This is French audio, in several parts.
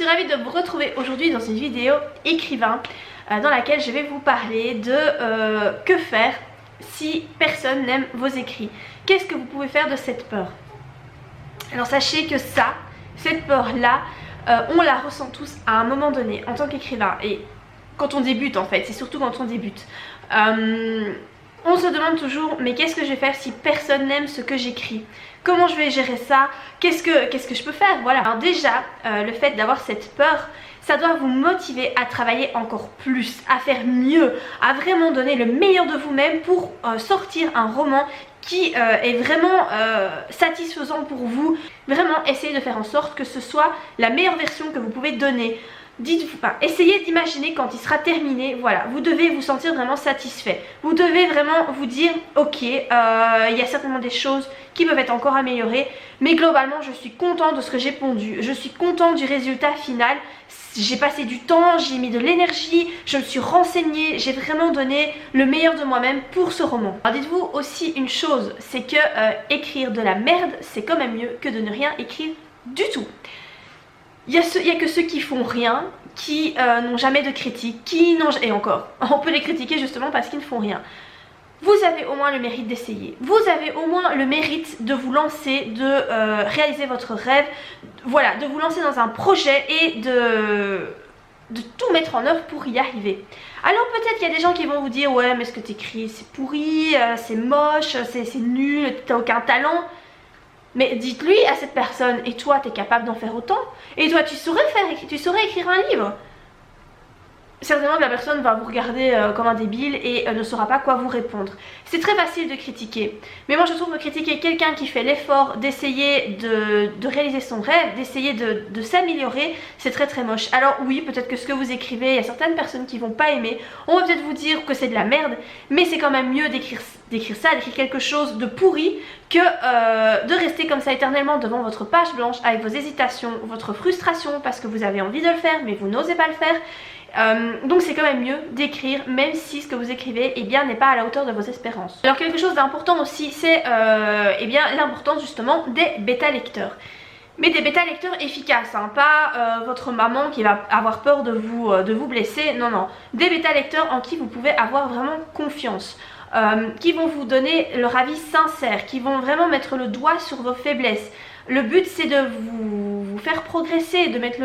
suis ravie de vous retrouver aujourd'hui dans une vidéo écrivain dans laquelle je vais vous parler de que faire si personne n'aime vos écrits. Qu'est-ce que vous pouvez faire de cette peur? Alors sachez que cette peur-là, on la ressent tous à un moment donné en tant qu'écrivain. Et quand on débute en fait, c'est surtout quand on débute. On se demande toujours, mais qu'est-ce que je vais faire si personne n'aime ce que j'écris? Comment je vais gérer ça? Qu'est-ce que je peux faire? Voilà. Alors déjà, le fait d'avoir cette peur, ça doit vous motiver à travailler encore plus, à faire mieux, à vraiment donner le meilleur de vous-même pour sortir un roman qui est vraiment satisfaisant pour vous. Vraiment essayez de faire en sorte que ce soit la meilleure version que vous pouvez donner. Essayez d'imaginer quand il sera terminé, voilà, vous devez vous sentir vraiment satisfait. Vous devez vraiment vous dire, ok, il y a certainement des choses qui peuvent être encore améliorées, mais globalement je suis content de ce que j'ai pondu, je suis content du résultat final. J'ai passé du temps, j'ai mis de l'énergie, je me suis renseignée, j'ai vraiment donné le meilleur de moi-même pour ce roman. Alors dites-vous aussi une chose, c'est que écrire de la merde, c'est quand même mieux que de ne rien écrire du tout. Il y a que ceux qui font rien, qui n'ont jamais de critique, et encore, on peut les critiquer justement parce qu'ils ne font rien. Vous avez au moins le mérite d'essayer, vous avez au moins le mérite de vous lancer, de réaliser votre rêve, voilà, de vous lancer dans un projet et de tout mettre en œuvre pour y arriver. Alors peut-être qu'il y a des gens qui vont vous dire, ouais mais ce que tu écris c'est pourri, c'est moche, c'est nul, t'as aucun talent. Mais dites-lui à cette personne, et toi tu es capable d'en faire autant? Et toi tu saurais écrire un livre? Certainement que la personne va vous regarder comme un débile et ne saura pas quoi vous répondre. C'est très facile de critiquer, mais moi je trouve que critiquer quelqu'un qui fait l'effort d'essayer de réaliser son rêve, d'essayer de s'améliorer, c'est très moche. Alors oui, peut-être que ce que vous écrivez, il y a certaines personnes qui vont pas aimer, on va peut-être vous dire que c'est de la merde, mais c'est quand même mieux d'écrire quelque chose de pourri que de rester comme ça éternellement devant votre page blanche avec vos hésitations, votre frustration parce que vous avez envie de le faire mais vous n'osez pas le faire. Donc c'est quand même mieux d'écrire même si ce que vous écrivez n'est pas à la hauteur de vos espérances. Alors quelque chose d'important aussi, c'est l'importance justement des bêta lecteurs. Mais des bêta lecteurs efficaces, hein, pas votre maman qui va avoir peur de vous blesser, non. Des bêta lecteurs en qui vous pouvez avoir vraiment confiance. Qui vont vous donner leur avis sincère, qui vont vraiment mettre le doigt sur vos faiblesses. Le but c'est de vous faire progresser, de mettre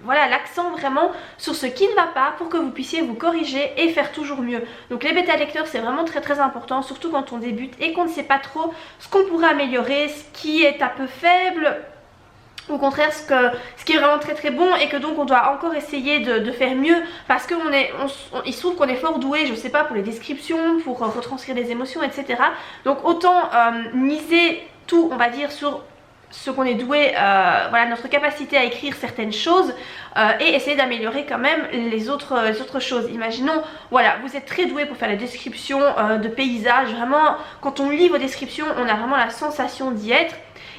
l'accent vraiment sur ce qui ne va pas pour que vous puissiez vous corriger et faire toujours mieux. Donc les bêta lecteurs c'est vraiment très important, surtout quand on débute et qu'on ne sait pas trop ce qu'on pourrait améliorer, ce qui est un peu faible. Au contraire ce qui est vraiment très bon et que donc on doit encore essayer de faire mieux parce qu'il se trouve qu'on est fort doué, je sais pas, pour les descriptions, pour retranscrire des émotions, etc. Donc autant miser tout, on va dire, sur ce qu'on est doué, voilà, notre capacité à écrire certaines choses et essayer d'améliorer quand même les autres choses. Imaginons, voilà, vous êtes très doué pour faire les descriptions de paysages, vraiment quand on lit vos descriptions on a vraiment la sensation d'y être.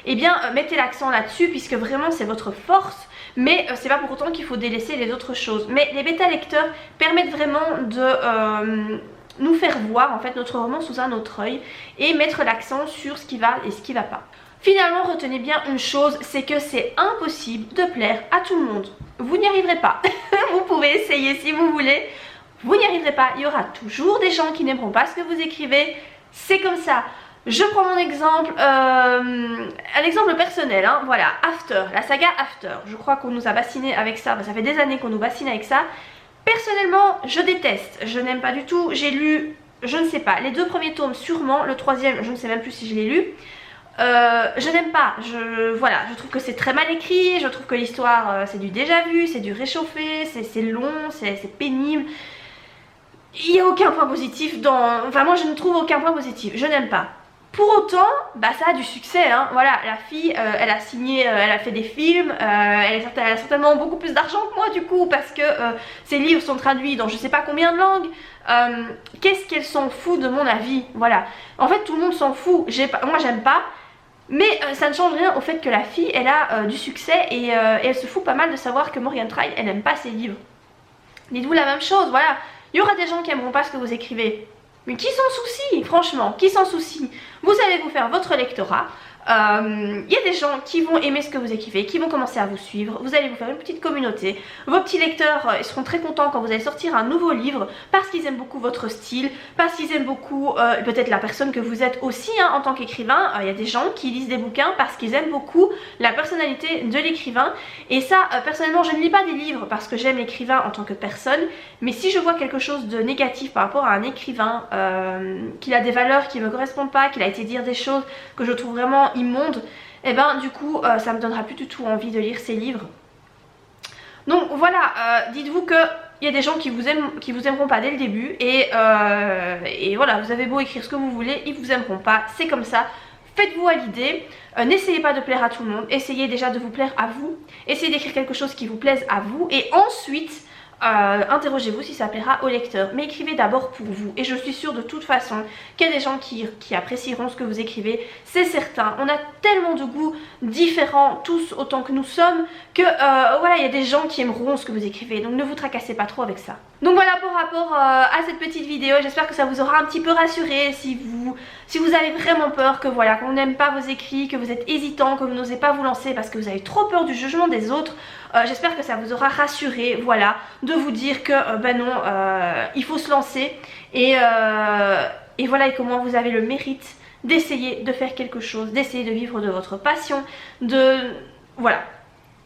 Eh bien mettez l'accent là-dessus puisque vraiment c'est votre force, mais c'est pas pour autant qu'il faut délaisser les autres choses. Mais les bêta lecteurs permettent vraiment de nous faire voir en fait notre roman sous un autre œil et mettre l'accent sur ce qui va et ce qui va pas. Finalement retenez bien une chose, c'est que c'est impossible de plaire à tout le monde. Vous n'y arriverez pas. Vous pouvez essayer si vous voulez, vous n'y arriverez pas. Il y aura toujours des gens qui n'aimeront pas ce que vous écrivez, c'est comme ça. Je prends mon exemple, un exemple personnel, hein, voilà, After, la saga After. Je crois qu'on nous a bassiné avec ça, ça fait des années qu'on nous bassine avec ça. Personnellement, je déteste, je n'aime pas du tout. J'ai lu, je ne sais pas, les 2 premiers tomes sûrement, le 3e, je ne sais même plus si je l'ai lu. Je n'aime pas, je trouve que c'est très mal écrit, je trouve que l'histoire c'est du déjà vu, c'est du réchauffé, c'est long, c'est pénible. Il n'y a aucun point positif moi je ne trouve aucun point positif, je n'aime pas. Pour autant, ça a du succès, hein. Voilà, la fille, elle a signé, elle a fait des films, elle a certainement beaucoup plus d'argent que moi du coup, parce que ses livres sont traduits dans je sais pas combien de langues. Qu'est-ce qu'elle s'en fout de mon avis? Voilà, en fait tout le monde s'en fout, moi j'aime pas, mais ça ne change rien au fait que la fille, elle a du succès et elle se fout pas mal de savoir que Morgan Trail, elle n'aime pas ses livres. Dites-vous la même chose, voilà, il y aura des gens qui aimeront pas ce que vous écrivez. Mais qui s'en soucie, franchement, qui s'en soucie? Vous allez vous faire votre lectorat, Il y a des gens qui vont aimer ce que vous écrivez, qui vont commencer à vous suivre, vous allez vous faire une petite communauté. Vos petits lecteurs ils seront très contents quand vous allez sortir un nouveau livre parce qu'ils aiment beaucoup votre style, parce qu'ils aiment beaucoup peut-être la personne que vous êtes aussi hein, en tant qu'écrivain. Il y a des gens qui lisent des bouquins parce qu'ils aiment beaucoup la personnalité de l'écrivain. Et ça, personnellement, je ne lis pas des livres parce que j'aime l'écrivain en tant que personne. Mais si je vois quelque chose de négatif par rapport à un écrivain, qu'il a des valeurs qui ne me correspondent pas, qu'il a été dire des choses que je trouve vraiment immondes, et ben du coup ça me donnera plus du tout envie de lire ces livres. Donc voilà, dites-vous que il y a des gens qui vous aimeront pas dès le début et voilà, vous avez beau écrire ce que vous voulez, ils vous aimeront pas, c'est comme ça. Faites-vous à l'idée, n'essayez pas de plaire à tout le monde, essayez déjà de vous plaire à vous, essayez d'écrire quelque chose qui vous plaise à vous et ensuite interrogez-vous si ça plaira au lecteur, mais écrivez d'abord pour vous et je suis sûre de toute façon qu'il y a des gens qui apprécieront ce que vous écrivez, c'est certain. On a tellement de goûts différents tous autant que nous sommes que voilà, il y a des gens qui aimeront ce que vous écrivez, donc ne vous tracassez pas trop avec ça. Donc voilà pour rapport à cette petite vidéo, j'espère que ça vous aura un petit peu rassuré si vous avez vraiment peur que voilà, qu'on n'aime pas vos écrits, que vous êtes hésitant, que vous n'osez pas vous lancer parce que vous avez trop peur du jugement des autres. J'espère que ça vous aura rassuré, voilà, de vous dire que ben non, il faut se lancer et voilà, et comment vous avez le mérite d'essayer de faire quelque chose, d'essayer de vivre de votre passion, voilà.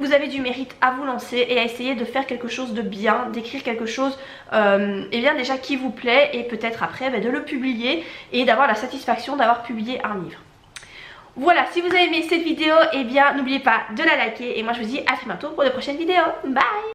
Vous avez du mérite à vous lancer et à essayer de faire quelque chose de bien, d'écrire quelque chose et bien déjà qui vous plaît et peut-être après de le publier et d'avoir la satisfaction d'avoir publié un livre. Voilà, si vous avez aimé cette vidéo, eh bien n'oubliez pas de la liker et moi je vous dis à très bientôt pour de prochaines vidéos. Bye!